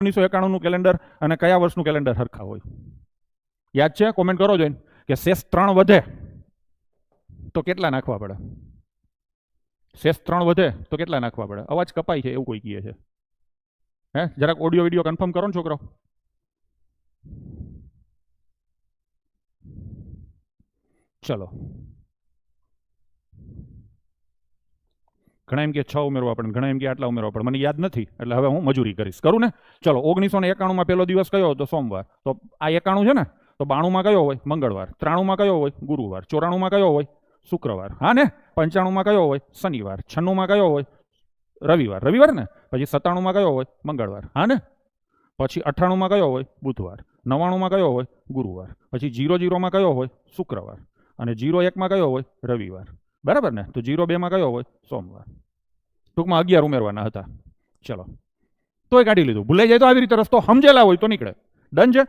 1991નું calendar અને કયા વર્ષનું કેલેન્ડર સરખા હોય? યાદ છે? કોમેન્ટ કરો જોઈને કે શેષ 3 વધે તો કેટલા નાખવા પડે? શેષ 3 વધે તો કેટલા નાખવા પડે? અવાજ કપાય છે એવું કોઈ કહે છે. હે, જરાક ઓડિયો વિડિયો કન્ફર્મ કરો ને છોકરો. ચલો, ઘણા એમ કે 6 ઉમેરવા પડે, ઘણા એમ કે આટલા ઉમેરવા પડે. મને યાદ નથી એટલે હવે હું મજૂરી કરીશ. કરું ને? ચલો, 1991માં પહેલો દિવસ કયો હતો? સોમવાર. તો આ 91 છે ને, તો 92માં કયો હોય? મંગળવાર. 93માં કયો હોય? ગુરુવાર. 94માં કયો હોય? શુક્રવાર. હા ને? 95માં કયો હોય? શનિવાર. 96માં કયો હોય? રવિવાર. રવિવાર ને? પછી 97માં કયો હોય? મંગળવાર. હા ને? પછી 98માં કયો હોય? બુધવાર. 99માં કયો હોય? ગુરુવાર. પછી 00માં કયો હોય? શુક્રવાર. અને 01માં કયો હોય? રવિવાર. બરાબર ને? તો 02માં કયો હોય? સોમવાર. ટૂંકમાં 11 ઉમેરવાના હતા. ચલો, તોય કાઢી લીધું. ભૂલાઈ જાય તો આવી રીતે રસ્તો સમજેલા હોય તો નીકળે. ડન છે?